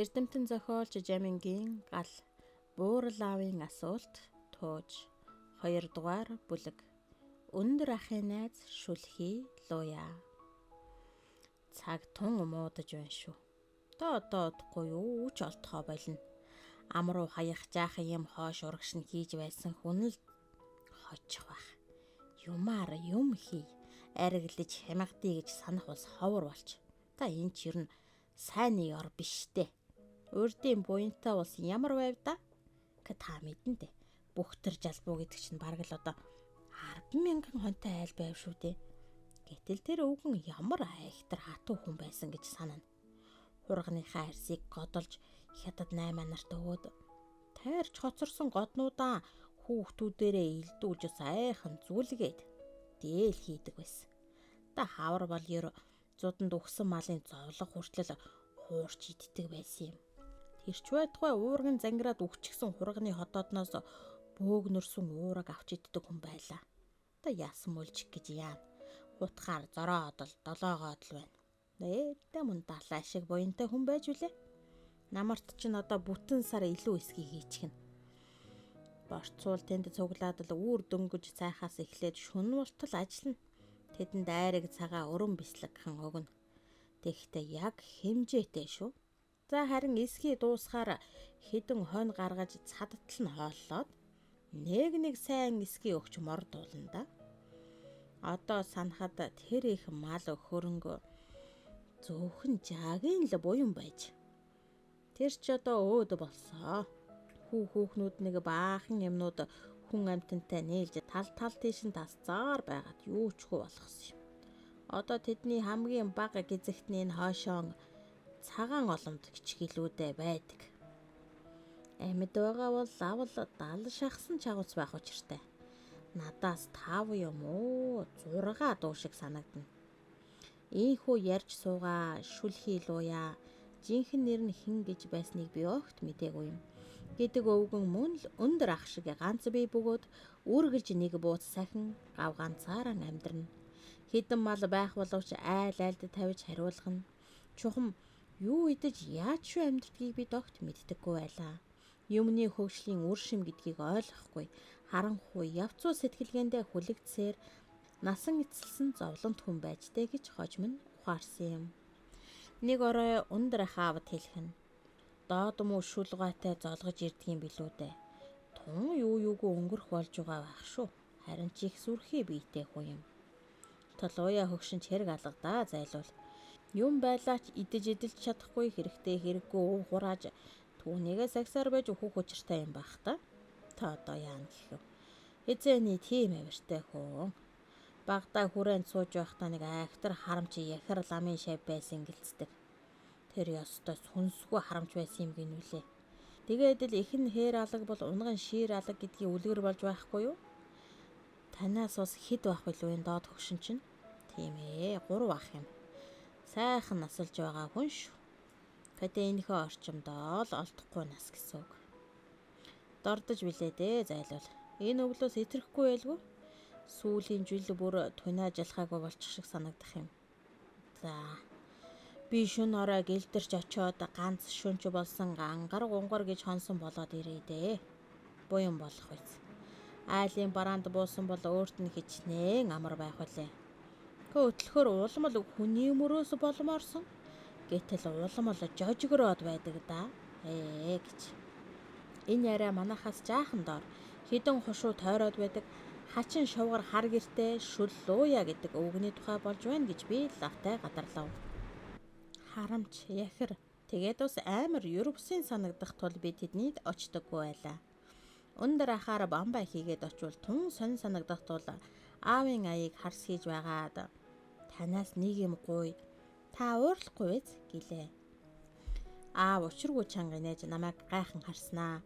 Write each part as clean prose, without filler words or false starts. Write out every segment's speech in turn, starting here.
Эрдэмтэн зохиолч Жамингийн гал Буурал аавын асуулт тууж 2 дугаар бүлэг Өндөр ахын найз шүлхий луя. Цаг тун муудаж байна шүү. Та одоо удахгүй юу ч олдохоо болно. Ам руу хаях жаахан юм хоош урагш нь хийж байсан хүн л хочих байх. Юмар юм хий. Ариглаж хямгадъя гэж санах бас ховор болч. Та энэ ч ер нь сайн нэг ор биш дээ. Урдын буянтай улс ямар байв да? Та мэдэн дээ. Бүх төр жалбуу гэдэг чинь бараг л одоо 10,000 хонтой айл байв шүү дээ. Гэтэл тэр өвгөн ямар айхтар хатуу хүн байсан гэж санана. Хурганыхаа арсыг годолж хятад 8 нарт өгөөд тайрч хоцорсон годнуудаа хүүхдүүдээрээ илдүүлж айхан зүлгээд дээл хийдэг байсан. Та хавар бол ер зуданд өгсөн малын зовлог хүртэл хуурч иддэг байсан юм. Тэрч байтугай уурган зангираад үхчихсэн хурганы хотоодноос бөөгнөрсөн уураг авч иддэг хүн байлаа. Та яасан мөлжих гэж яана. Хутгаар зороод л долоогоод л байна. Ээдэ мөн далай шиг буянтай хүн байж үлээ. Намарт чинь одоо бүтэн сар илүү эсхий хийчихнэ. Борцуул тэнд цуглаад л үүр дөнгөж цайхаас эхлээд шүн болтол ажиллана. Тэдэнд айраг цагаа өрөн бислэгхэн өгнө. Тэгэхдээ яг хэмжээтэй шүү. За харин эсхий дуусахаар хідэн хонь гаргаж цадтал нь хооллоод нэг сайн эсхий өгч мордуулна да. Одоо санахад тэр их мал хөрөнгө зөвхөн жаагийн л буян байж. Тэр ч одоо өөд болсоо. Хүүхнүүд нэг баахан юмнууд хүн амьтантай нээлж тал тийш нь тасцаар байгаад юу ч хөө болгосон юм. Одоо тэдний хамгийн бага гизэгтний энэ хойшоон цагаан оломт гिचгэлүүдэ байдаг. Амьд байгаа бол лавл 70 шахсан чагуулс байх учиртай. Надаас 5 юм уу 6 дуу шиг санагдана. Ийхүү ярьж суугаа шүлхий луя. Жинхэнэ нэр нь хэн гэж байсныг би огт мэдээгүй юм. Гэдэг өвгөн мөн л өндөр ах шиг ганц бие бөгөөд үргэлж нэг бууц сахин гав ганцаараа амьдрна. Хэдэн мал байх боловч айлд тавьж хариулгана. Чухам юу идэж яаж шүү амьдрдгийг бид огт мэддэггүй байлаа. Юмны хөгжлийн үр шим гэдгийг ойлгохгүй. Харанхуй явцуу сэтгэлгээндээ хүлэгдсээр насан эцэлсэн зовлонт хүн байжтэй гэж хожим нь ухаарсан юм. Нэг орой өндөр ах аавд хэлхэн. Доод муу шүлгаатай золгож ирдгийн билүү дээ. Тун юугүй өнгөрөх болж байгаа байх шүү. Харин ч их сүрхий биетэй хүн юм. Толуя хөгшинч хэрэг алгадаа зайлвал. Юм байлаач идэж эдэлж чадахгүй хэрэгтэй хэрэггүй уу хурааж түүнийгээ сагсаар байж өөхөх учиртай юм байх та. Та одоо яана гэх юм. Эзэний тийм авиртай хүн. Багтаа хүрээнд сууж байхдаа нэг айхтар харамч яхар ламын шав байсан гэлцдэг. Тэр ёстой сүнсгүй харамч байсан юм гинүлээ. Тэгээд л ихэн хээр алаг бол унган шир алаг гэдгийг үлгэр болж байхгүй юу? Танаас бас хэд байх билүү энэ доод хөгшин чинь? Тийм ээ, 3 ах юм. Сайхан насалж байгаа хүн шүү. Гэтэ энэхөө орчимдоо л олдохгүй нас гэсэн үг. Дордож билээ дээ зайлвал. Энэ өглөөс итерхгүй байлгүй. Сүүлийн жил бүр тунаажлахаагүй болчих шиг санагдах юм. За. Би шүн орой гэлдэрч очиод ганц шүнч болсон ангар гунгар гэж хонсон болоод ирээ дээ. Буян болох үз. Айлын бараанд буусан бол өөрт нь хичнээн амар байх үлээ. Хөтлөхөр улмал хүний мөрөөс болмоорсон. Гэтэл улмал жожигроод байдаг да. Гэж. Энэ яриа манахаас жаахан доор хідэн хушуу тойроод байдаг хачин шовгор хар гэртэй шүл луя гэдэг өвгний тухай болж байна гэж би лавтай гадарлав. Харамч яхир тэгээд бас амар Европсын санагдах тул би тэднийг очдоггүй байлаа. Өндөр ахаар бамбай хийгээд очвол тун сонь санагдах тул аавын аяыг харс хийж байгаад танаас нэг юм гуй. Та уурлахгүй биз гэлээ. Аав учиргүй чанга нээж намайг гайхан харснаа.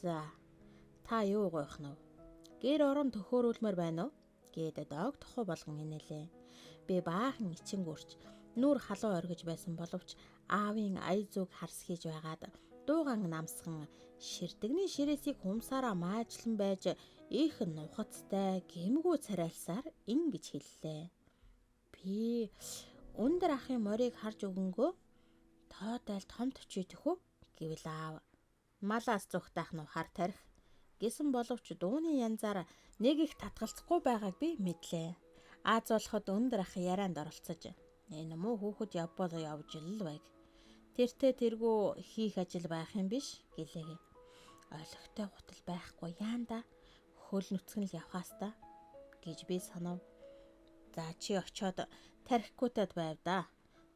За та юу гойх нь вэ? Гэр орон төхөөрүүлмээр байна уу? Гээд дог тохоо болгон инээлээ. Би баахан ичингүрч нүур халуун оргиж байсан боловч аавын ая зүг харс хийж байгаад дууган намсхан ширдэгний ширээсийг хумсаараа маажлан байж их нухацтай гэмгүү царайлсаар ингэж хэллээ. Би өндөр ахын морийг харж өгөнгөө хойд айл том төвчидэх үү гэвэл аав. Малаас зүхтайх нь хар тарих гэсэн боловч дууны янзаар нэг их татгалзахгүй байгааг би мэдлээ. Аз болоход өндөр ах ярианд оролцож энэ муу хүүхэд явбол явж л байг. Тэртээ тэргүй хийх ажил байх юм биш гэлээ. Ойлгохтой гутал байхгүй яанда хөл нүцгэн л явхаас та гэж би санав. За чи очиод тархихгүйтэд байв да.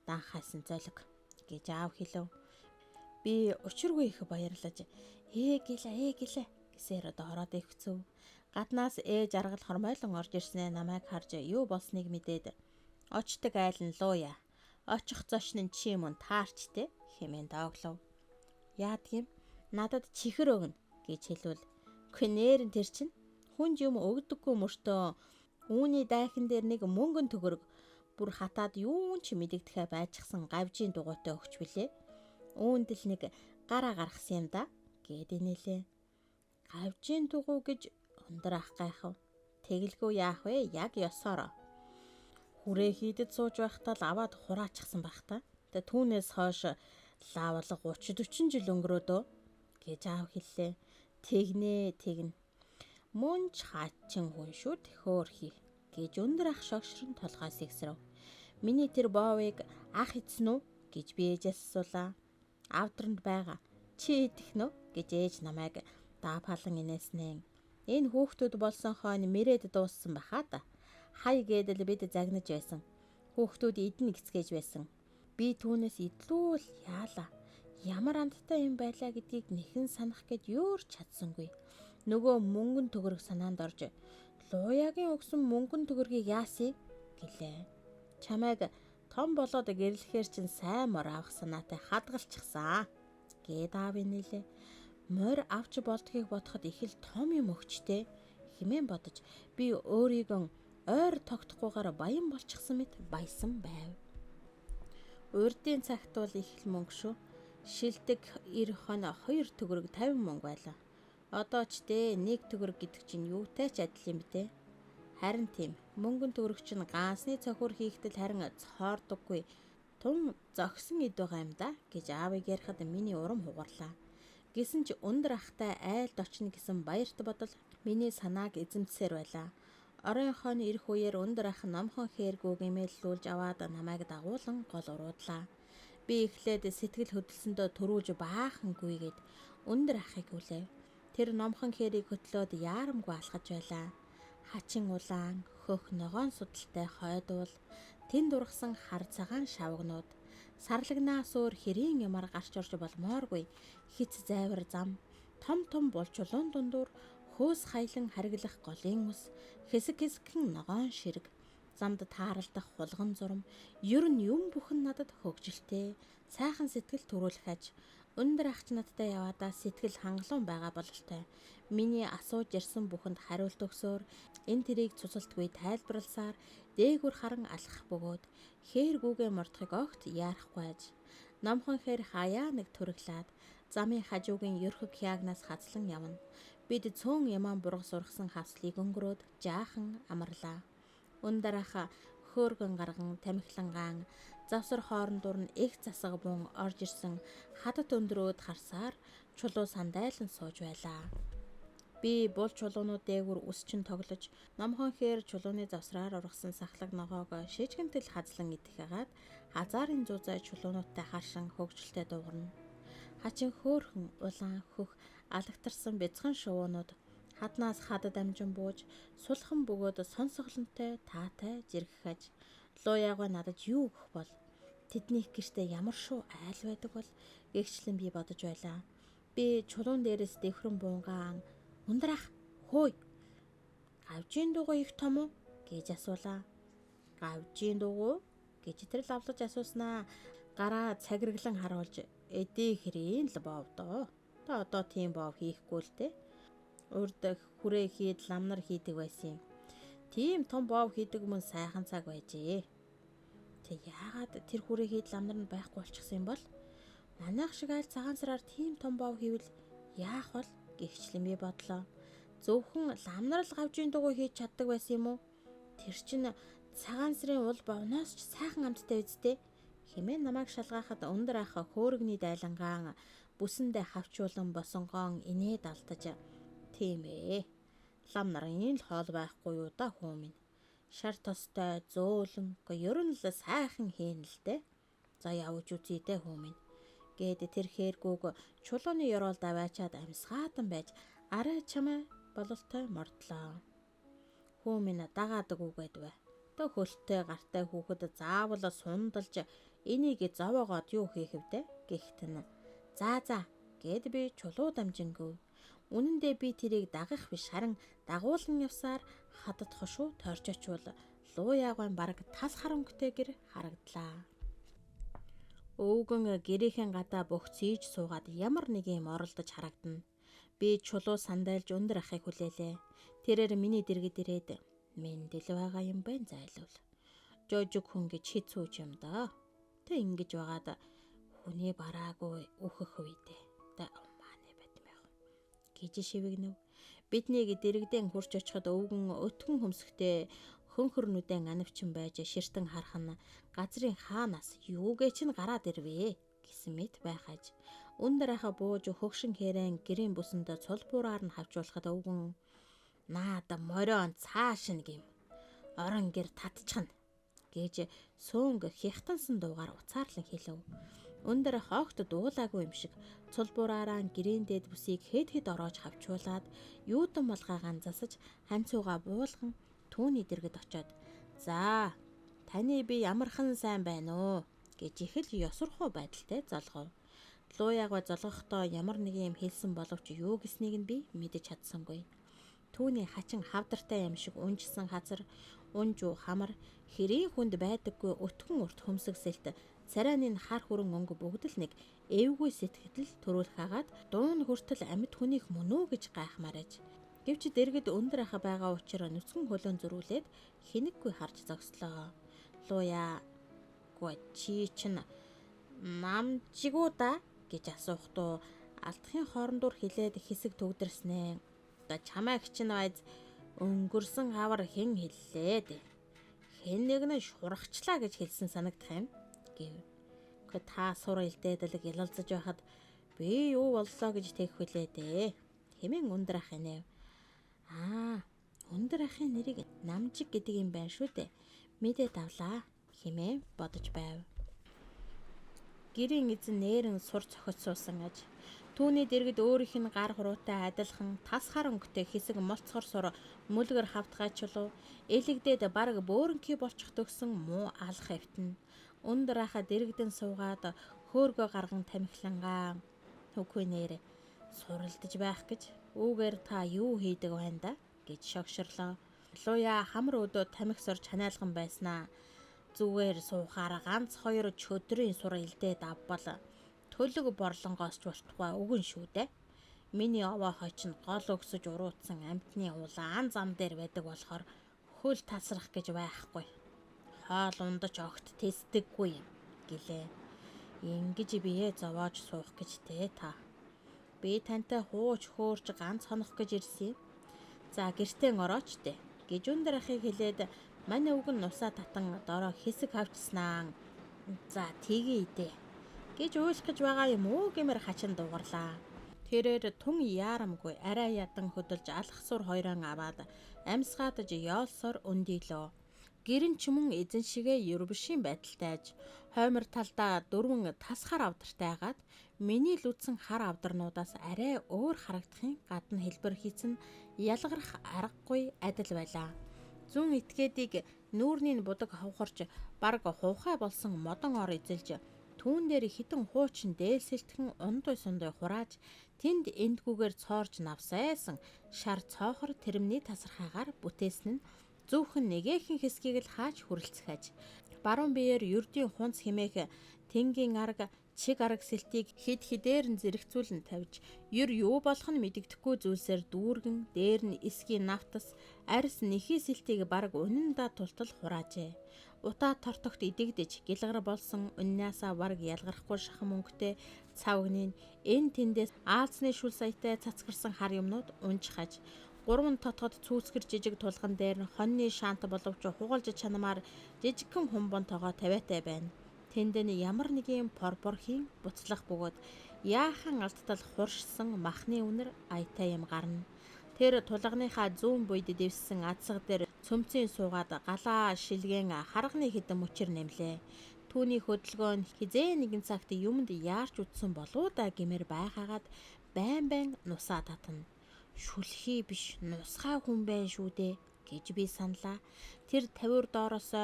Данхайсан золиг гэж аав хэлв. Би учиргүй их баярлаж гэлээ гэсээр доороод ивцв. Гаднаас ээж аргал хормойлон орж ирснээ намайг харж юу болсныг мэдээд очдог айл нь лууя. Очих зочны чи мөн таарчтэй хэмээн дооглов. Яадгийм надад чихэр өгнө гэж хэлвэл нээрэн тэр чинь хүнд юм өгдөггүй мөртөө үүний дайхан дээр нэг мөнгөн төгрөг бүр хатаад юун ч мэдэгдэхэ байжсан гавжийн дугуйтай өгч билээ. Үүнд л нэг гараа гаргасан юм да гэд инээлээ. Гавжийн дугуй гэж өндөр ах гайхав. Тэгэлгүй яах вэ? Яг ёсоор. Хүрээ хийдэд сууж байхдаа л аваад хураачихсан байх та. Түүнээс хойш лавлага 30-40 жил өнгөрөөдөө гэж аав хэллээ. Тэгнэ. Мөн ч хаачин хүн шүү тэхөөр хий гэж өндөр ах шогшрон толгой сэгсрэв. Миний тэр боовыг ах эцэн үү гэж би ээжээс асуулаа. Авдранд байгаа. Чи идэх нөө гэж ээж намайг даапалан инээснэ. Энэ хүүхдүүд болсон хойно мэрээд дууссан баха да. Хай гэдэл бид загнаж байсан. Хүүхдүүд идэн гисгэж байсан. Би түүнээс идлүүл яалаа. Ямар амттай юм байлаа гэдгийг нэхэн санах гээд юурч чадсангүй. Нөгөө мөнгөн төгрөг санаанд орж лууягийн өгсөн мөнгөн төгрөгийг яасыг гэлээ. Чамайг том болоод гэрлэхээр чинь сайн мор авах санаатай хадгалчихсан гэд аав инээлээ. Морь авч болдгийг бодоход их л том юм өгчтэй хэмээн бодож би өөрийгөө ойр тогтохгүйгээр баян болчихсон мэт баясан байв. Урдын цагт бол их л мөнгө шүү. Шилдэг 90 хоноо 2 төгрөг 50 мөнгө байлаа. Одоо ч нэг төгрөг гэдэг чинь юутай ч адил юм бэ? Харин тийм мөнгөн төгрөг чинь гаасны цохиур хийхдээ харин цоордоггүй тун зогсон ид байгаа юм да гэж аавыг ярихад миний урам хугарлаа. Гэсэн ч өндөр ахтай айлд очно гэсэн баярт бодол миний санааг эзэмсээр байлаа. Оройн хойно ирэх үеэр өндөр ах номхон хэргүү гэмээллүүлж аваад намайг дагуулan гол уруудлаа. Би эхлээд сэтгэл хөдлсөндөө төрүүлж баахан гүйгээд өндөр ахыг хүлээв. Тэр номхон хэрийг хөтлөөд яарамгүй алхаж байлаа. Хачин улаан, хөх ногоон судалтай хойдуул, тэнд ургасан хар цагаан шавгнууд, сарлагнаас өөр хэрийн ямар гарч орж болмооргүй хит зайвар зам, том булчулуун дундуур хөөс хайлан харглах голын ус, хэсэгхэн ногоон ширэг, замд тааралдах хулган зурм, ер нь юм бүхэн надад хөгжилтэй, сайхан сэтгэл төрүүлэх аж. Өндөр ах надтай яваадаа сэтгэл хангалуун байгаа бололтой. Миний асууж ирсэн бүхэнд хариулт өгсөөр энэ тэрийг цуцалтгүй тайлбарласаар дээгүр харан алхах бөгөөд хээр гүүгээ мордохыг огт яарахгүй аж. Номхон хээр хаяа нэг төрөглаад замын хажуугийн ерхэг хягнаас хацлан явна. Бид цөөн ямаан бургас ургасан хавслыг өнгөрөөд жаахан амарлаа. Өндөр ах хөөргөн гарган тамхилангаан завсар хоорондуур нь их засаг бун орж ирсэн хадад өндрөөд харсаар чулуу сандайлан сууж байлаа. Би бул чулуунууд дээгүр үсчин тоглож номхон хээр чулууны завсраар ургасан сахлаг ногоог шижгэнтэл хазлан идэхээгээд хазаарын зузай чулуунуудтай харшин хөгжилтэй дуугарна. Хачин хөөрхөн улаан хөх алагтарсан бяцхан шувуунууд хаднаас хадад амжин бууж сулхан бөгөөд сонсголонтой таатай жиргэж лууягаа надад юу өгөх бол тэдний гэртээ ямар шоу айл байдаг бол гэгчлэн би бодож байлаа. Би чулуун дээрээс дэвхрэн буунгаан өндөр ах хөөе гавжийн дугуй их том уу гэж асуулаа. Гавжийн дугуй гэж тэр лавлаж асууснаа гараа цагирглан харуулж эдээ хэрийн л боов доо. Та одоо тийм боов хийхгүй л дээ. Урд хүрээ хийд ламнар хийдэг байсан юм. Тийм том боов хийдэг мөн сайхан цаг байжээ. Тэг яагаад тэр хүрээ хийд ламнар нь байхгүй болчихсон юм бол? Манайх шиг айл цагаан сараар тийм том боов хийвэл яах вэ гэгчлэн би бодлоо. Зөвхөн ламнар л гавжийн дугуй хийж чаддаг байсан юм уу? Тэр чинь цагаан сарын ул бовноос ч сайхан амттай үсттэй хэмээн намайг шалгаахад өндөр ах хөөргөний дайлангаан бүсэндээ хавчуулан босонгоон инээд алдаж тийм ээ. Лам нарын л хоол байхгүй юу да хүү минь. Шар тостой зөөлөн ер нь л сайхан хийн л дээ. За явж үзье дээ хүү минь. Гээд тэр хээргүүг чулууны ёроол даваачаад амьсгаатан байж арай чамаа бололтой мордлоо. Хүү минь дагаад үгээд бай. Тэ хөлтэй гартай хүүхэд заавал сундалж энийг зовоогоод юу хийх вдэ гэхт нь. За гэд би чулуу дамжингүй. Үнэндээ би тэрийг дагах биш харин дагуулan явсаар хаддах шүү тойрч очвол луу ягван бараг тас харанхтэйгэр харагдлаа. Өвгөн гэрийнхэн гадаа бүх цээж суугаад ямар нэг юм оролдож харагдана. Би чулуу сандайлж өндөр ахыг хүлээлээ. Тэрээр миний дэргэд ирээд мэндэл байгаа юм байна зайлвал. Жожиг хүн гэж хэцүүж юм да. Тэ ингэж байгаад хүний бараагүй өөхөх үедээ. Тэ мааны байтмайх. Гэж шивэгнэв. Биднийг дэрэгдэн хурж очиход өвгөн өтгөн хөмсгтэй хөнхөрнүүдэн анивчин байж ширтэн харах нь газрын хаанаас юугээ ч гараад ирвэ гэсэн мэт байхаж. Өндөр ахаа бууж хөгшин хэрэн гэрийн бүсэнд цул буураар нь хавчуулахад өвгөн наад морион цааш нэг юм. Орон гэр татчихна гэж сөөнг хятансан дуугаар уцаарлан хэлв. Өндөр хоогт дуулаагүй юм шиг цул буураараа гэрийн дэд бүсийг хэд ороож хавчуулаад юудан булгаа ганзасаж ханцууга буулган түүний дэргэд очиод за таны би ямархан сайн байна уу гэж их л ёсорхоо байдалтай золгов. Луу ягва золгохдоо ямар нэг юм хэлсэн боловч юу гэснийг нь би мэдэж чадсангүй. Түүний хачин хавдартай юм шиг унжсан хазар унжуу хамар хэрийн хүнд байдаггүй өтгөн урт хөмсгсэлт царайны хар хүрэн өнгө бүгд л нэг эвгүй сэтгэл төрүүлэх хагаад дуун хүртэл амьд хүнийх мөн үү гэж гайхмаарэж. Гэвч дэргэд өндөр аха байгаа учраас нүцгэн хөлөөн зөрүүлээд хинэггүй харж зогслоо. Лууя гоо чи чин намжигуу да гэж асуухдуу алдахын хоорондор хилээд хэсэг төгдөрснээ. Одоо чамайг чинь байз өнгөрсөн хавар хэн хэллээ дээ. Хэн нэг нь шурахчлаа гэж хэлсэн санагдах юм гэв. Та сур илдээдэлэг ялалзаж байхад би юу боллоо гэж тэгэх хүлээ дээ. Хэмээн өндөр ах инэв. Өндөр ахын нэрийг намжиг гэдэг юм байна шүү дээ. Мэдээ давлаа хэмээн бодож байв. Гэрийн эзэн нээрэн сур цохиж суусан аж. Түүний дэргэд өөрийнх нь гар хуруутай адилхан тас хар өнгөтэй хэсэг молцгор сур мүлгэр хавтгайчлуу элэгдээд бараг бөөрөнкий болчих төгсөн муу алах эвтэн. Өндөр ахаа дэрэгдэн суугаад хөөргөө гарган тамхилангаа үгүй нэр суралдаж байх гэж үүгээр та юу хийдэг байна да гэж шогшрлоо. Лууя хамар өдөө тамхи сорж ханаалган байснаа. Зүгээр суухаар ганц хоёр чөдрийн сур илдээд авбал төлөг борлонгоос ч болтугай үгэн шүү дээ. Миний овоо хойч нь гол өгсөж уруутсан амтны улаан зам дээр байдаг болохоор хөл тасрах гэж байхгүй. Хоол ундаж огт тэсдэггүй юм гэлээ. Ингэж бие зовоож суух гэж тэ та. Би тантай хууч хөөрч ганц хонох гэж ирсэн юм. За гэртээ орооч дээ гэж өндөр ахыг хэлээд манай үгэн нусаа татан дороо хэсэг хавчснаа. За тгий дээ гэж уйлах гэж байгаа юм уу гэмээр хачин дугарлаа. Тэрээр тун яарамгүй арай ядан хөдөлж алах сур хоёрон аваад амьсгаадж яолсоор өндийлөө. Гэрэн ч мөн эзэн шигээ ерөвшийн байдалтайж хоймор талдаа дөрвөн тас хар авдартай хагаад миний л үтсэн хар авдарнуудаас арай өөр харагдахын гадна хэлбэр хийцэн ялгарах аргагүй адил байлаа. Зүүн этгээдийг нүүрний будаг хавхарч бараг хуухай болсон модон ор эзэлж түүн дээр хитэн хуучин дээлсэлтхэн ундуй сундуй хурааж тэнд эндгүүгээр цоорж навсайсан шар цоохор тэрэмний тасархаагаар бүтээсэн нь зүүхэн нэгэхэн хэсгийг л хааж хүрэлцгээж баруун биеэр ердийн хунц химээх тэнгийн арга чиг арга сэлтийг хид хидээр нь зэрэгцүүлэн тавьж ер юу болох нь мэдэгдэхгүй зүйлсээр дүүргэн дээр нь эсгийн нафтас арьс нэхий сэлтийг бараг үнэндээ тултал хураажээ. Утаа тортогт идэгдэж гэлгар болсон үннээсаа бараг ялгарахгүй шахам өнгөтэй цавгнын энэ тэндээс аалзны шүл саятай цацгарсан хар юмнууд унжихаж гурван тотгод цүүцгэр жижиг тулган дээр нь хоньны шаант боловч хугалж чанамаар жижигхэн хумбон тоогоо тавиатай байна. Тэнд нь ямар нэгэн порхийн буцлах бөгөөд яахан алдтал хуршсан махны үнэр аятай юм гарна. Тэр тулганыхаа зүүн буйд дэвссэн азсаг дээр цөмцийн суугаад галаа шилгэн харганы хідэн мөчөр нэмлээ. Түүний хөдөлгөөн нь хизээ нэгэн цагт юмд яарч үтсэн болоо да гэмээр байгаагаад байн нусаа татна. Шүлхий биш нусгай хүн байна шүү дээ гэж би саналаа. Тэр тавиур доороос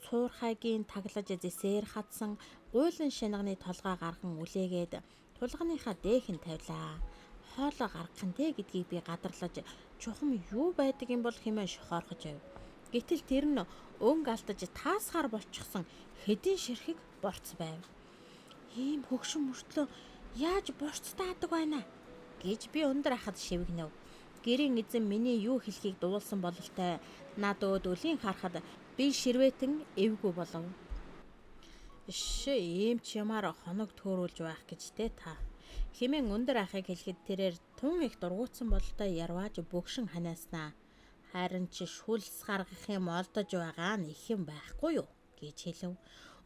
цуурхайгийн таглаж зэсээр хатсан гуйлан шинганы толгой гарган үлээгээд тулганыхаа дээхэн тавилаа. Хоолоо гаргах нь гэдгийг би гадарлаж чухам юу байдаг юм бол хэмээн шохоорхож байв. Гэтэл тэр нь өнг алдаж таасгаар болчихсон хэдийн ширхэг борц байв. Ийм хөгшин мөртлөө яаж борц таадаг байна гэж би өндөр ахад шивгэнэв. Гэрийн эзэн миний юу хэлхийг дуулсан бололтой над өлийн харахад би ширвэтэн эвгүй болов. Ийм ч ямаар хоног төөрүүлж байх гэж та. Хэмээн өндөр ахыг хэлэхэд тэрээр тун их дургуутсан бололтой ярвааж бөгшин ханааснаа. Харин ч шүлс гаргах юм олдож байгаа нь их юм байхгүй юу гэж хэлв.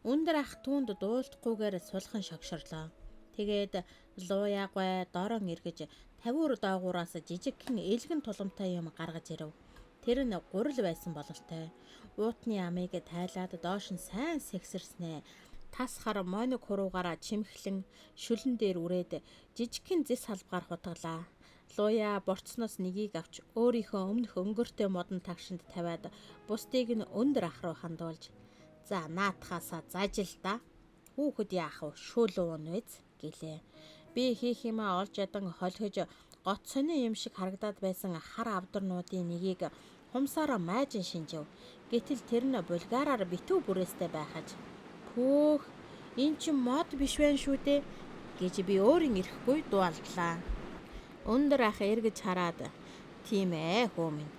Өндөр ах түүнд дуулдахгүйгээр сулхан шогшорлоо. Тэгээд лууягай дорон эргэж тавиур доогуураас жижигхэн элгэн тулгамтай юм гаргаж ирэв. Тэр нь гурил байсан бололтой. Уутны амыг тайлаад доош нь сайн сэгсэрснэ. Тас хар моног хуруугаараа чимхлэн шүлэн дээр үрээд жижигхэн зис салбгаар хутгалаа. Луя борцноос нэгийг авч өөрийнхөө өмнөх өнгөртэй модон тагшинд тавиад бусдыг нь өндөр ах руу хандуулж "За наатахаасаа зажил да. Хүүхэд яах вэ? Шүл уун биз" гэлээ. Би хийх юмаа олж ядан холхиж гот сони юм шиг харагдаад байсан хар авдарнуудын нэгийг хумсаараа майжин шинжив. Гэтэл тэр нь булгаараар битүү бүрээстэй байхаж "Пөөх, эн чинь мод биш байх шүү дээ" гэж би өөрийн ирэхгүй дуалдлаа. Өндөр ах эргэж хараад "Тийм ээ хөө минь.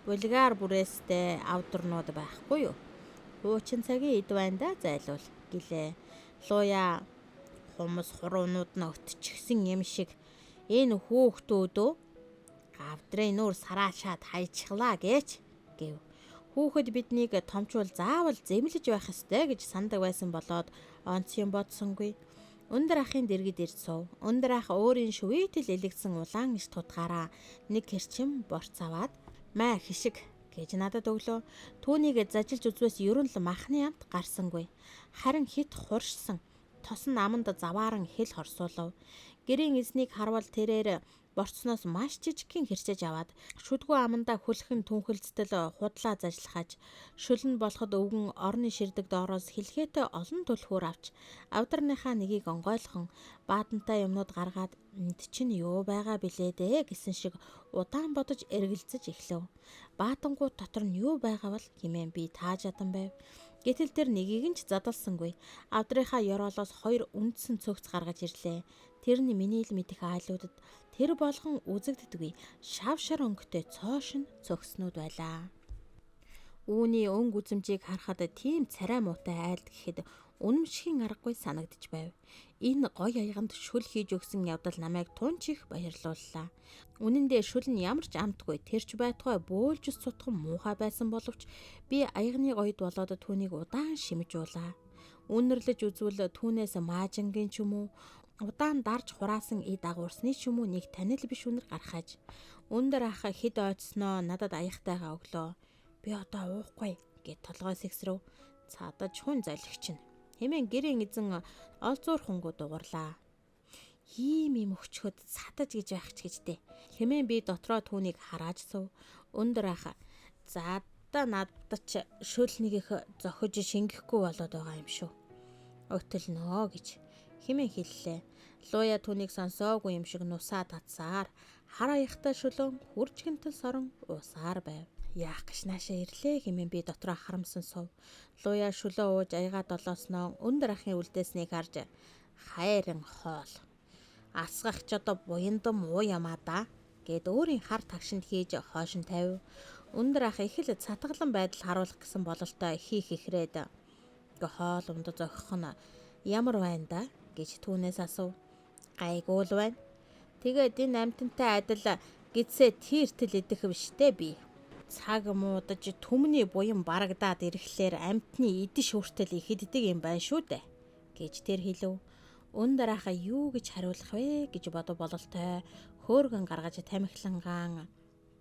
Булгаар бүрээстэй авдарнууд байхгүй юу? Хуучин цагийн эд байна да зайлуул" гэлээ. Луя хумс хуруунууд нь өтчихсэн юм шиг "Энэ хүүхдүүдөө авдрын нүүр сараашаад хайчихлаа" гэж гэв. Хүүхэд биднийг томчвол заавал зэмлэж байх ёстой гэж сандаг байсан болоод онц юм бодсонгүй. Өндөр ахын дэргэд ирж суув. Өндөр ах өөрийн шүвээтэл элэгдсэн улаан иш тутгаараа нэг хэрчим борц аваад "Маа хишиг" гэж надад өглөө. Түүнийг зажилж үзвээс ерөн л махны амт гарсангүй. Харин хит хуршсан. Тос нь аманд завааран хэл хорсуулав. Гэрийн эзнийг харвал тэрээр борцноос маш жижигхэн хэрчэж аваад шүдгүү амандаа хүлхэн түнхэлцтэл худлаа зажлахаж шүлэн болоход өвгөн орны ширдэг доороос хэлхээтэй олон түлхүүр авч авдарныхаа нэгийг онгойлхон баатантай юмнууд гаргаад "Энд чинь юу байгаа билээ дээ" гэсэн шиг удаан бодож эргэлзэж эхлэв. Баатангууд дотор нь юу байгаа бол хэмээн би тааж ядан байв. Гэтэл тэр нэгийг нь ч задалсангүй. Авдрынхаа ёроолоос 2 үндсэн цогц гаргаж ирлээ. Тэр нь миний л мэдих айлуудад тэр болгон үзэгддэггүй шавшар өнгөтэй цоошин цогцнууд байлаа. Үүний өнг үзэмжийг харахад тийм царай муутай айлд гэхэд үнэмшхийн аргагүй санагдж байв. Энэ гоё аяганд шүл хийж өгсөн явдал намайг тунч их баярлууллаа. Үнэн дээр шүл нь ямар ч амтгүй тэрч байтугай бөөлж сутхан муухай байсан боловч би аягны гоёд болоод түүнийг удаан шимж уулаа. Үнэрлэж үзвэл түүнээс маажингийн ч юм уу удаан дарж хураасан эд агуурсны ч юм уу нэг танил биш үнэр гарахаж. Өндөр ах хэд ойцсноо надад аяхтайгаа өглөө. Би одоо уухгүй гэд толгой сэгсрэв. Цаадаж хүн залхич нь. Хэмээн гэрийн эзэн олзуурхангуу дугарлаа. Ийм юм өчгөд цадаж гэж байх ч гэжтэй. Хэмээн би дотроо түүнийг харааж сув. Өндөр ах "За да надад ч шүл нэг их зохиж шингэхгүй болоод байгаа юм шүү. Өтөлнөө" гэж хэмээн хэллээ. Луя түүнийг сонсоогүй юм шиг нусаа татсаар хар аягтай шүлэн хүрчгэнтэл сорон уусаар байв. Яах гэж наашаа ирлээ хэмээн би дотроо харамсан сув. Луя шүлөө ууж аягаа долоосноо өндөр ахын үлдээснийг харж "Хайрын хоол. Асгах ч одоо буяндам уу ямаа да" гэд өөрийн хар тагшинд хийж хоошин тавив. Өндөр ах их л цатгалан байдал харуулах гэсэн бололтой хийх ихрээд хоол унд зохих нь ямар байна да гэж түүнээс асуув. "Гайгүй л байна. Тэгээд энэ амтантай адил гидсээ тийртэл идэх биштэй би" Цаг муудаж түмний буян барагдаад ирэхлээр амьтны идэж хүртэл ихэддэг юм байна шүү дээ гэж тэр хэлв. Өндөр ахаа юу гэж хариулах вэ гэж бололтой хөөргөн гаргаж тамхилангаан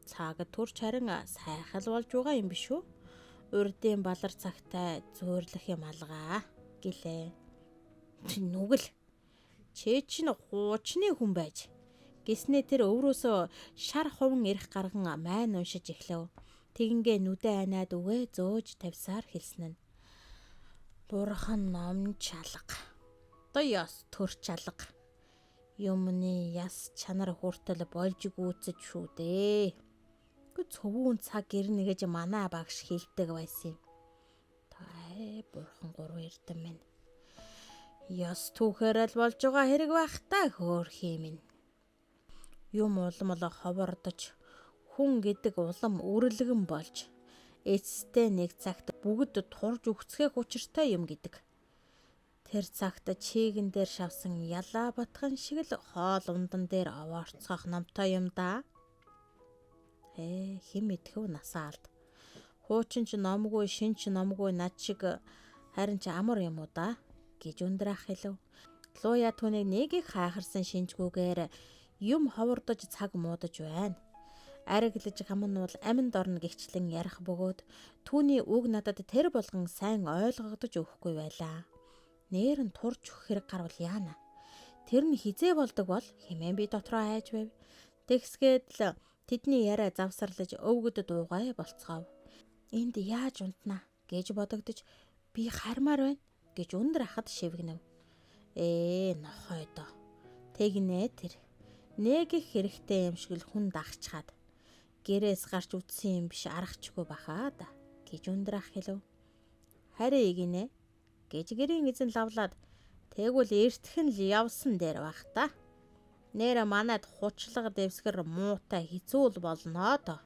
цаг төрч харин сайхал болж байгаа юм биш үү? Урдын балар цагтай зөөрлөх юм алгаа гэлээ. Нүгэл чи чинь хуучны хүн байж гэснээ тэр өврөөсөө шар хуван ирэх гарган майн уншиж эхлэв. Тэгингээ нүдэ анаад үгээ зөөж тавьсаар хэлсэн нь. Бурхан номч алга. Яс төрч алга. Юмны яс чанар хүртэл болж гүйцэж шүү дээ. Цөвүүн цаг ирнэ гэж манай багш хэлдэг байсан юм. Бурхан гурван эрдэм минь. Яс түүхээр л болж байгаа хэрэг байх та хөөрхий минь. Юм улам ховордож хүн гэдэг улам үрлэгэн болж эцэстээ нэг цагт бүгд турж өгцгэх учиртай юм гэдэг. Тэр цагт чийгэн дээр шавсан ялаа батхан шиг л хоол ундан дээр овоорцгох номтой юм да. Хэм идэхв насаалд. Хуучин ч номгүй, шин ч номгүй над шиг харин ч амар юм уу да гэж өндөр ах хэлв. Луя түүнийг нэг их хайхарсан шинжгүүгээр юм ховордож цаг муудаж байна. Ариглаж гамнуул аминд орно гихчлэн ярих бөгөөд түүний үг надад тэр болгон сайн ойлгогдож өгөхгүй байлаа. Нээр нь турж өгөх хэрэг гарвал яана. Тэр нь хизээ болдог бол хэмээн би дотроо хайж байв. Тэгсгээд л тэдний яриа завсарлаж өвгөд дуугай болцгов. Энд яаж унтнаа гэж бодогдож би хармаар байна гэж өндөр ахад шивгэнэв. Нохой доо. Тэгнэ тэр. Нэг их хэрэгтэй юм шиг л хүн дагчхаад гэрээс гарч үтсэн юм биш аргачгүй бахаа да гэж өндөр ах хэлв. Харин игнэ гэж гэрийн эзэн лавлаад тэгвэл эртхэн л явсан дээр бах та. Нэр манад хучлага дэвсгэр муутай хэцүүл болно доо.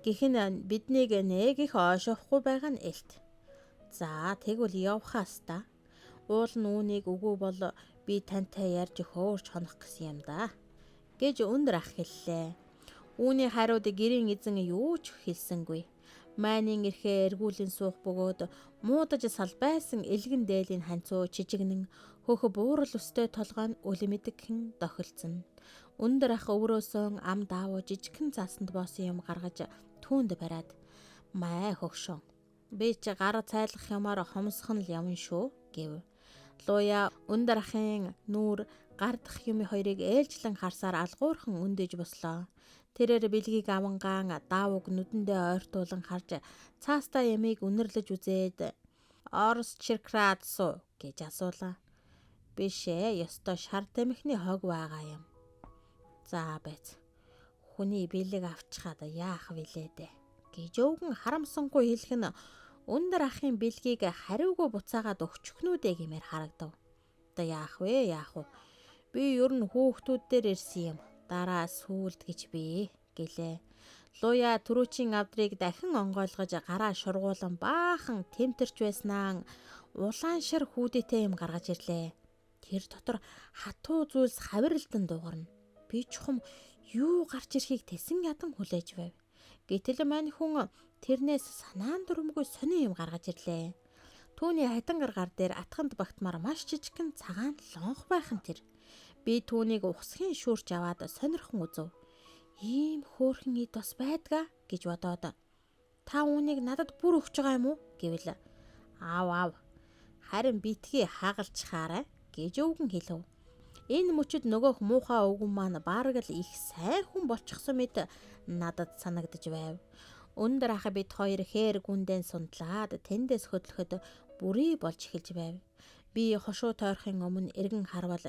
Гэхэн биднийг нэг их ойшоохгүй байгаа нь элт. За тэгвэл явхаас та. Уул нь үүнийг үгүй бол би тантай ярьж хөөрч хонох гэсэн юм да гэж өндөр ах хэллээ. Үүний хариуд гэрийн эзэн юу ч хэлсэнгүй. Майнын эрхээ эргүүлэн суух бөгөөд муудаж салбайсан элгэн дээлийн ханцуу чижигнэн хөх буурал өстэй толгой нь үлэмэдгхэн дохилцсон. Өндөр ах өврөөсөн ам даавуу жижигхэн цаасанд боосон юм гаргаж түүнд бариад май хөгшөө. Би ч гар цайлах юмар хомсох нь л явна шүү гэв. Луя өндөр ахын нүүр гардах юм хоёрыг ээлжлэн харсаар алгуурхан өндөж бослоо. Тэрээр бэлгийг авангаан даавууг нүдэндээ ойртуулан харж цаастаа ямиг үнэрлэж үзээд Орос чиркрадсуу гэж асуулаа. Биш ёстой шар тамхины хог байгаа юм. За байц. Хүний бэлэг авчихад яах вилээ дээ гэж өвгөн харамсангүй хэлэх нь өндөр ахын бэлгийг хариугүй буцаагаад өгчихнүүдээ гэмээр харагдав. Яах вэ? Би ер нь хүүхдүүд дээр ирсэн юм. Дараа сүулт гэж би гэлээ. Луя түрүүчийн авдрыг дахин онгойлгож гараа шургуулan баахан тэмтэрч байснаа улаан шар хүүдээтэй юм гаргаж ирлээ. Тэр дотор хатуу зүйлс хавиралдан дуугарна. Би чухам юу гарч ирэхийг тесэн ядан хүлээж байв. Гэтэл мань хүн тэрнээс санаан дурамгүй сони юм гаргаж ирлээ. Түүний хатангар гар дээр атганд багтмаар маш жижигхэн цагаан лонх байхан тэр. Би түүнийг ухсхийн шүүрч аваад сонирхон үзв. Ийм хөөрхөн ид бас байдгаа гэж бодоод та үүнийг надад бүр өгч байгаа юм уу гэвэл аав харин битгий хагалчхаарай гэж өвгөн хэлв. Энэ мөчөд нөгөөх муухай өвгөн маань бараг л их сайн хүн болчихсон мэт надад санагдаж байв. Өндөр ах бид хоёр хээр гүндэн сундлаад тэндээс хөдлөхөд бүрий болж эхэлж байв. Би хошуу тойрохын өмнө эргэн харвал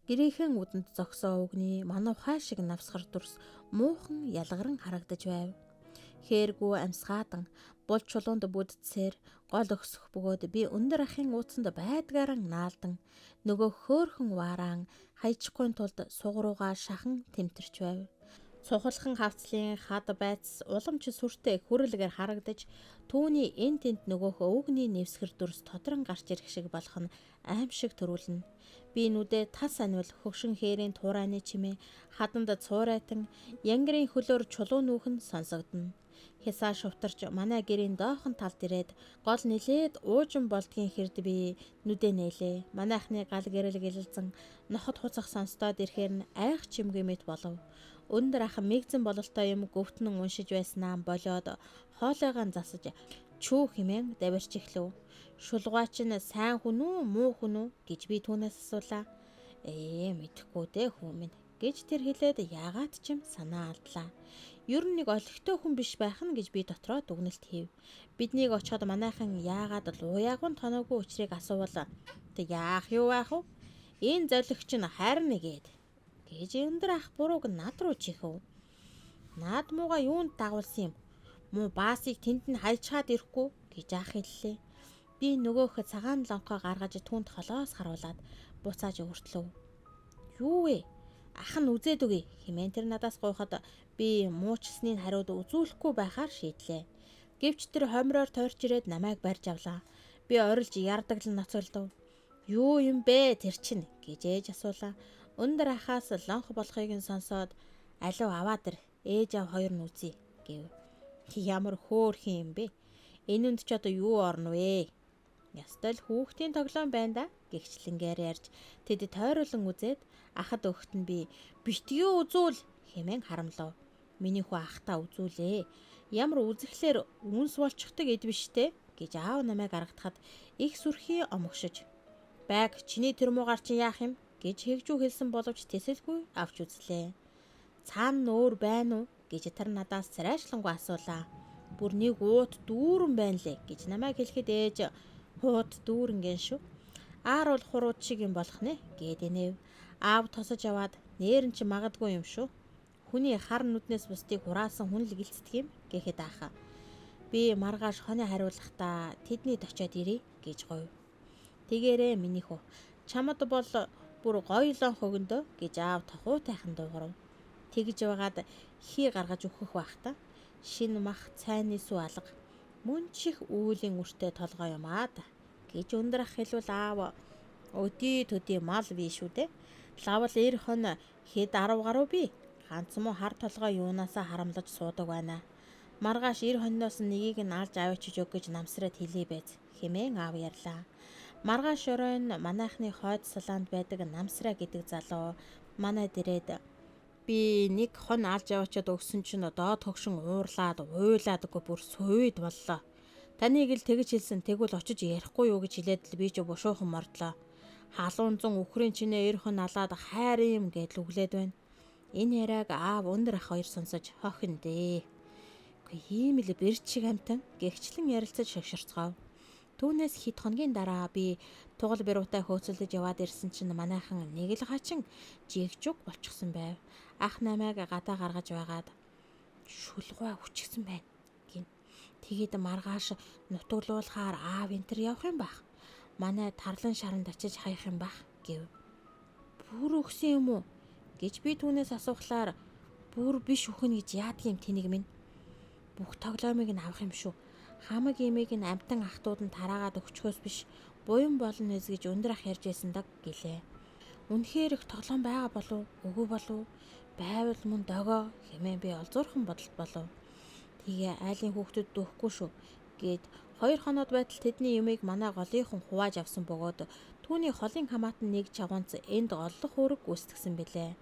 гэрийнхэн үдэнд зогсоо өгний мануухай шиг навсгар дүрс муухан ялгаран харагдаж байв. Хээргүй амсгаадан бул чулуунд бүдцээр гол өксөх бөгөөд би өндөр ахын ууцанд байдгааран наалдан нөгөө хөөрхөн вараан хайчихгүй тулд сугруугаа шахан тэмтэрч байв. Цухалхан хавцлын хад байц уламж сүртэй хүрэлгээр харагдаж түүний эн тент нөгөөх өвгний нэвсгэр дүрс тодрон гарч ирэх шиг болох нь аимшиг төрүүлнэ. Би нүдээ тас анивал хөгшин хээрийн туурайны чимээ хаданд цуурайтан янгирын хөлөөр чулуу нүүхэн сонсогдно. Хясаа шувтарч манай гэрийн доохон талд ирээд гол нилээд уужин болдгийн хэрд би нүдэ нээлээ. Манайхны гал гэрэл гэлэлзэн нохот хуцах сонстоод ирэхээр нь айх чимгүй мэт болов. Өндөр ах мэгзэн бололтой юм гөвтнөн уншиж байснаа болоод хоолойгоо засаж чүү хэмээн давирч эхлэв. Шулгаач нь сайн хүн үү, муу хүн үү гэж би түүнээс асуулаа. Мэдэхгүй дээ хүү минь гэж тэр хэлээд яагаад ч юм санаа алдлаа. Ер нь нэг олигтой хүн биш байх нь гэж би дотроо дүгнэлт хийв. Биднийг очиход манайхан яагаад луяагун тоноогүй учрыг асуувал тэг яах юу байх вэ? Энэ золигч нь харин нэгээд гэж өндөр ах бурууг над руу чихв. Наад мууга юунд дагуулсан юм? Муу баасыг тэнд нь хайчаад ирэхгүй гэж ах хэллээ. Би нөгөөх цагаан лонхоо гаргаж түүнд холоос харуулад буцааж өртлөв. Юу вэ? Ах нь үзээд үгүй хэмээн тэр надаас гуйхад би муучсныг хариуд үзүүлэхгүй байхаар шийдлээ. Гэвч тэр хомроор тойрч ирээд намайг барьж авлаа. Би орилж ярдаглан ноцголдов. Юу юм бэ тэр чинь гэж ээж асуулаа. Өндөр ахаас лонх болохыг нь сонсоод алив аваад ир ээж ав хоёр нь үзье гэв. Ямар хөөрхөн юм бэ? Энэнд ч одоо юу орно вэ? Ястал хүүхдийн тоглоом байна да гэгчлэнгээр ярьж тэд тойруулан үзээд ахад өгт нь би битгий үзүүл хэмээн харамлав. Миний хүү ахтаа үзүүлээ. Ямар үзэхлээр үнс болчихдаг эд биштэй гэж аав намайг аргатахад их сүрхий омгшиж. Баг чиний тэр муугаар чи яах юм гэж хэгжүү хэлсэн боловч тэсэлгүй авч үзлээ. Цаана нөөр байна уу гэж тэр надаас царайшлангуй асуулаа. Бүр нэг уут дүүрэн байна лээ гэж намайг хэлэхэд ээж хууд дүүрэнгийн шүү. Аар бол хурууд шиг юм болох нэ гээд инэв. Аав тосож аваад нээрэн чи магадгүй юм шүү. Хүний хар нүднээс бусдыг хураасан хүн л гэлцдэг юм гэхэд аахаа. Би маргааш хоны хариулахдаа тэднийд очиод ирье гэж говь. Тэгээрээ миний хүү чамд бол бүр гоё лон хөгөндөө гэж аав тохуу тайхан дуугарав. Тэгж байгаад хий гаргаж өгөх байх та. Шин мах цайны сүү алга. Мөн чих үүлийн үртэй толгой юм аа да гэж өндөр ах хэлвэл аав өдий төдий мал биш үү дээ. Лавл эр хон хэд 10 гаруй би. Ганц муу хар толгой юунаасаа харамлаж суудаг байна. Маргааш эр хонноос нэгийг нь алж авчиж өг гэж намсраад хэлий байц хэмээн аав ярьлаа. Маргааш оройн манайхны хойд салаанд байдаг намсраа гэдэг залуу манайд ирээд би нэг хон алж авчиад өгсөн чинь доод хөгшин уурлаад уйлаадаггүй бүр сүйд боллоо. Таныг л тэгж хэлсэн тэгвэл очиж ярихгүй юу гэж хэлээд л би ч бушуухан мордлоо. Халуун зун үхрийн чинээ эр хон алаад хайр юм гэдэл үглээд байна. Энэ яриаг аав өндөр ах хоёр сонсож хохин дээ. Үгүй ийм л бэрч шиг амтан гэгчлэн ярилцаж шогшорцгоо. Түүнээс хэд хоногийн дараа би тугал бируутай хөөцөлдөж яваад ирсэн чинь манайхан нэг л хачин жигжуг болчихсон байв. Ах намайг гадаа гаргаж байгаад шулгуй хүчгсэн байна гин. Тэгээд маргааш нутуглуулахаар аав энтер явах юм бах. Манай тарлан шаранд очиж хаях юм бах гэв. Бүр өгсөн юм уу гэж би түүнээс асуухлаар бүр биш өхөн гэж яадгийн тэнийг минь. Бүх тоглоомыг нь авах юм шүү. Хамаг имийг нь амтан ахтууд нь тараагаад өгчхөөс биш буян болно нэз гэж өндөр ах ярьж байсан даг гэлээ. Үнэхээр их тоглоом байгаа болов үгүй болов байвал мөн догоо хэмээн би олзуурхан бодолт болов. Тэгээ айлын хүүхдүүд дөөхгүй шүү гээд 2 хоноод байтал тэдний юмыг манай голынхан хувааж авсан бөгөөд түүний холын хамаатан нэг чавганц энд оллох үүрэг гүйцэтгсэн билээ.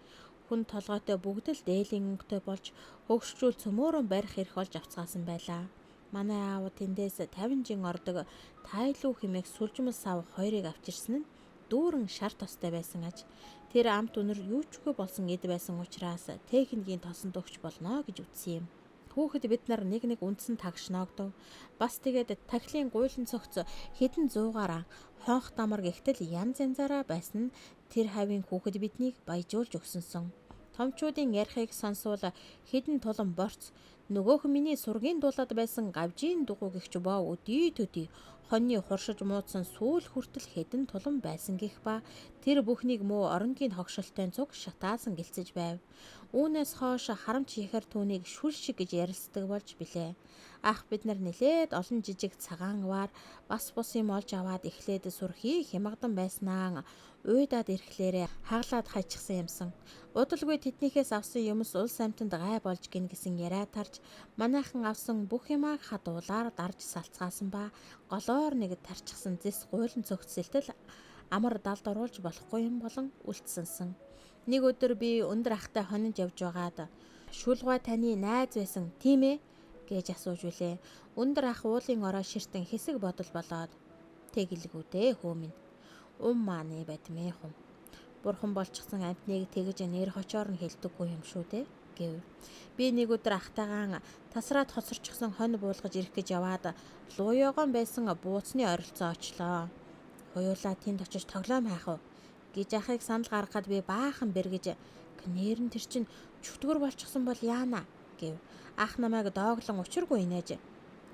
Хүн толгойтой бүгд л дээлийн өнгөтэй болж хөгшчүүл цөмөөрөн барих эрх олж авцгаасан байлаа. Манай аав тэндээс 50 жин ордог тайлуу хэмээх сүлжмэл сав хоёрыг авчирсан нь дүүрэн шар тостой байсан аж. Тэр амт өнөр юу ч үгүй болсон эд байсан учраас техникийн тосон төгч болно гэж үтсэн юм. Хүүхэд бид нар нэг үндсэн тагш ноогдов. Бас тэгээд тахилын гуйлан цогц хэдэн зуугаараа хонх дамар гихтэл янз янзаараа байсан нь тэр хавийн хүүхэд биднийг баяжуулж өгсөнсөн. Томчуудын ярихыг сонсвол хэдэн тулан борц нөгөөх миний сургийн дуулаад байсан гавжийн дугуй гихч боо өдий төдий хоньны хуршиж муудсан сүүл хүртэл хэдэн тулан байсан гэх ба тэр бүхнийг муу оронгийн хогшилтын цуг шатаасан гэлцэж байв. Үүнээс хойш харамч ихэр түүнийг шүл шиг гэж ярилцдаг болж билээ. Ах бид нар нэлээд олон жижиг цагаанваар бас бус юм олж аваад эхлээд сүрхий хямгадан байснаа уйдаад ирэхлээрээ хаглаад хайчихсан юмсан. Удалгүй тэднийхээс авсан юмс улс амьтанд гай болж гин гэсэн яриа тарж манайхан авсан бүх юмаа хадуулаар дарж салцгаасан ба голоор нэг тарчихсан зэс гуйлан цогцсэлтэл амар далд оруулж болохгүй юм болон үлдсэнсэн. Нэг өдөр би өндөр ахтай хонинж явж байгаад шүлгой таны найз байсан тийм ээ гэж асууж үлээ. Өндөр ах уулын ороо ширтэн хэсэг бодол болоод тэгэлгүй дээ хөө минь. Мааны байтмээ хум. Бурхан болчихсон амтныг тэгж нэр хочоор нь хэлдэггүй юм шүү дээ гэв. Би нэг өдөр ахтайгаан тасраад хоцорчихсон хонь буулгаж ирэх гэж яваад луйогоон байсан бууцны оролцоо очлоо. Хоёулаа тэнд очиж тоглоом хайх уу гэж ахыг санал гаргахад би баахан бэргэж нэр нь тэр чин чөтгөр болчихсон бол яана гэв. Ах намайг дооглон учиргүй инээж.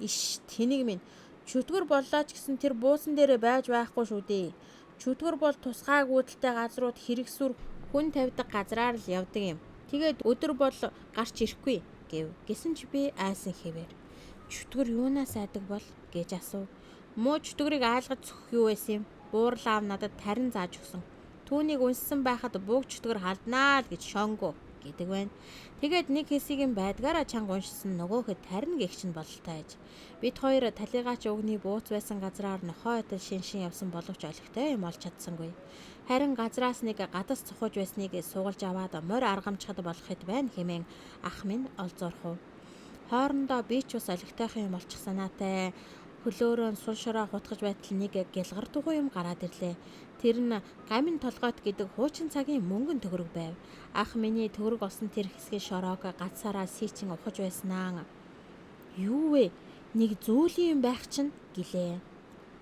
Иш тэнийг минь чөтгөр боллоо ч гэсэн тэр буусан дээр байж байхгүй шүү дээ. Чөтгөр бол тусгай гүйдэлтэй газрууд хэрэгсүр хүн тавьдаг газраар л явдаг юм. Тэгээд өдөр бол гарч ирэхгүй гэв. Гэсэн ч би айсан хэвээр. Чөтгөр юунаас айдаг бол гэж асуув. Муу чөтгөрийг айлгаж зөхөх юу байсан юм? Буурлаав надад тарин зааж өгсөн. Түүнийг унссан байхад бууг чөтгөр халднаа л гэж шонгоо гэдэг байна. Тэгээд нэг хэсгийг нь байдгаараа чанга уншсан нөгөөхөд тарин гэгч нь бололтой аж. Бид хоёр талигаач өгний бууц байсан газраар нохоо идэл шиншин явсан боловч олигтой юм олж чадсангүй. Харин газраас нэг гадас цохож байсныг суулж аваад морь аргамчхад болох хэд байна хэмээн ах минь олзуурхав. Хоорондоо би ч бас олигтойхон юм олчих санаатай. Хөлөөрөө сул шороо хутгаж байтал нэг гялгардгүй юм гараад ирлээ. Тэр нь гамин толгойт гэдэг хуучин цагийн мөнгөн төгрөг байв. Ах миний төгрөг олсон тэр хэсгийн шороог гацаараа сийчин ухаж байснаа. Юу вэ? Нэг зүүлийн юм байх чинь гэлээ.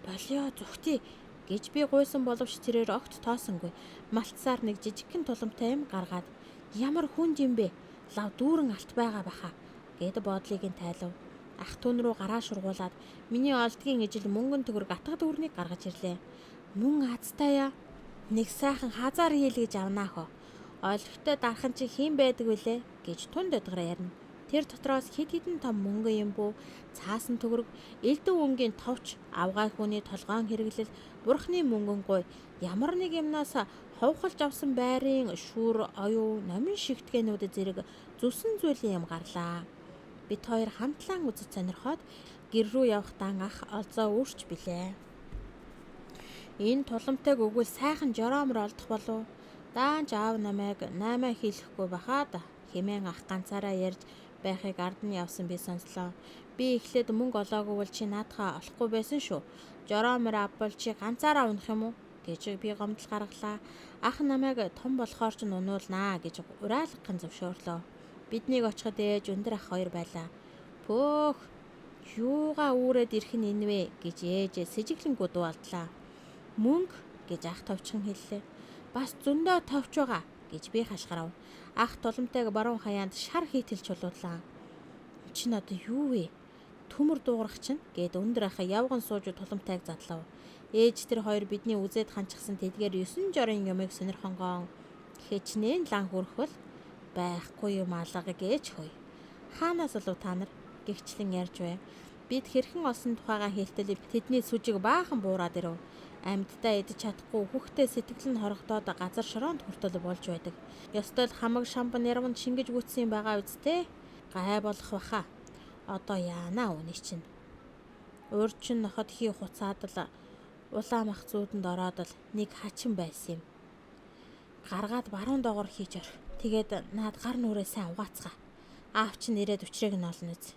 Болио зүхтий гэж би гуйсан боловч тэрээр огт тоосонгүй. Малтсаар нэг жижигхэн туламтай юм гаргаад ямар хүнд юм бэ? Лав дүүрэн алт байгаа баха гэд бодлыг нь тайлав. Ах түн рүү гараа шургуулад миний олдгийн ижил мөнгөн төгрөг атга дүүрнийг гаргаж ирлээ. Мөн азтай яа. Нэг сайхан хазаар хийлгэж авнаа хөө. Олигтой дархан чи хэн байдаг вүлээ гэж түнд өдгөр ярина. Тэр дотроос хид хідэн том мөнгөн юм бүү, цаасан төгрөг, элдв өнгийн товч, авгай хүний толгоон хэрэглэл, бурхны мөнгөнгуй ямар нэг юмнаас ховхолж авсан байрын шүүр, оюу, номин шигтгээнүүд зэрэг зүсэн зүйлийн юм гарлаа. Бид хоёр хамтлан үзэж сонирхоод гэр рүү явахдаа ах олзоо үрч билээ. Энэ туламтайг өгвөл сайхан жороомор олдох болов. Даанч аав намайг 8 хийлэхгүй бахаад хэмээн ах ганцаараа ярьж байхыг ард нь явсан би сонслоо. Би эхлээд мөнгө олоогүй бол чи наадхаа олохгүй байсан шүү. Жороомор авбал чи ганцаараа унах юм уу гэж би гомдол гаргалаа. Ах намайг том болохоор ч унуулнаа гэж ураалгахын зөвшөөрлөө. Биднийг очиход ээж өндөр ах хоёр байлаа. Пөөх юугаа үүрээд ирэх нь энэ вэ гэж ээж сэжиглэнгүү дуулдлаа. Мөнгө гэж ах товчхон хэллээ. Бас зөндөө товч байгаа гэж би хашгирав. Ах туламтайг баруун хаяанд шар хийтэлж чулуудлаа. Чи надад юу вэ? Төмөр дуугарах чинь гэд өндөр ах явган сууж туламтайг задлав. Ээж тэр хоёр бидний үзээд ханчихсан тэдгээр 9 жорын юмыг сонирхонгоон хичнээн лан хүрхвэл байхгүй юм алга гэж хөөе. Хаанаас олов та нар гихчлэн ярьж бай. Бид хэрхэн олсон тухайгаа хэлтэл тэдний сүжиг баахан буураад ирв. Амьддаа идэж чадахгүй хүүхдээ сэтгэл нь хорогдоод газар шороонд хүртэл болж байдаг. Ёстой л хамаг шампан ярманд шингэж гүйтсэн байгаа үсттэй. Гай болох баха. Одоо яана үний чинь. Урьдчин ноход хий хуцаад л улаамах зүүдэнд ороод л нэг хачин байсан юм. Гаргаад баруун доогоор хийж ор. Тэгээд наад гар нүрээ сайн угаацгаа. Аав чинь ирээд өчрийг нь олно үз.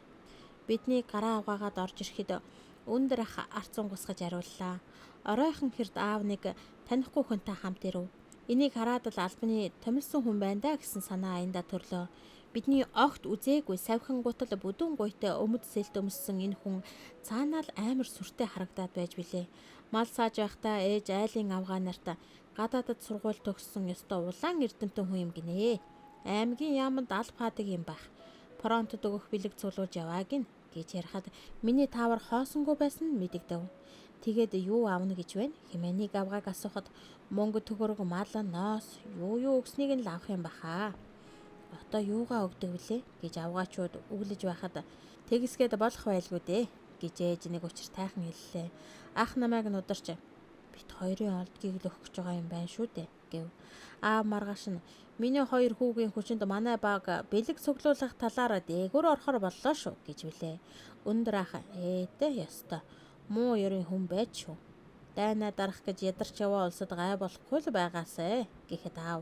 Бидний гараа угаагаад орж ирэхэд өндөр ах арц унгасгаж ариуллаа. Оройхон хэрд аав нэг танихгүй хүнтэй хамт ирэв. Энийг хараад л албаны томилсон хүн байна да гэсэн санаа аянда төрлөө. Бидний огт үзээгүй савхин гутал бүдүүн гуйтай өмд сэлт өмссөн энэ хүн цаанаа л амар сүртэй харагдаад байж билээ. Мал сааж байхдаа ээж айлын авгаа нарт гадаадд сургууль төгссөн ёстой улаан эрдэмтэн хүн юм гинэ. Аймгийн яамд аль паадаг юм байх. Фронтод өгөх бэлэг цуглуулж яваа гин гэж ярихад миний таавар хоосонгүй байсан нь мэдэгдэв. Тэгээд юу аавна гэж байна? Хэмээнийг авгааг асуухад мөнгө төгрөг мал ноос юу өгснийг нь л авах юм бахаа. Одоо юугаа өгдөг вүлээ гэж авгаачууд өглөж байхад тэгсгээд болох байлгүй дээ гэж ээж нэг учир тайхан хэллээ. Ах намайг нударч бит хоёрын олдгийг л өгөх гэж байгаа юм байна шүү дээ гэв. Аав маргааш нь миний хоёр хүүгийн хүчинд манай баг бэлэг цуглуулах талаар дээгүүр орохор боллоо шүү гэж билээ. Өндөр ах ээдээ ёстой муу ерийн хүн байж шүү. Дайнаа дарах гэж ядарч яваа улсад гай болохгүй л байгаасэ гэхэд аав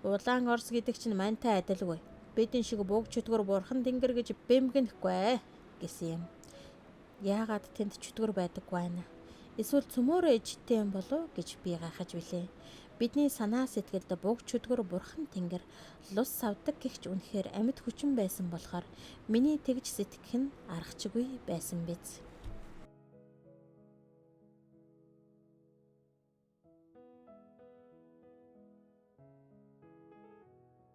улаан орс гэдэг чинь мантай адилгүй. Бидний шиг бөг чөтгөр бурхан тэнгэр гэж бэмгэнэхгүй гэсэн юм. Яагаад тэнд чөтгөр байдаггүй байна? Эсвэл цөмөөрөө ичтэй юм болов гэж би гайхаж билээ. Бидний санаа сэтгэлд бөг чөтгөр бурхан тэнгэр лус савдаг гихч үнэхээр амьд хүчин байсан болохоор миний тэгж сэтгэх нь аргачлгүй байсан биз.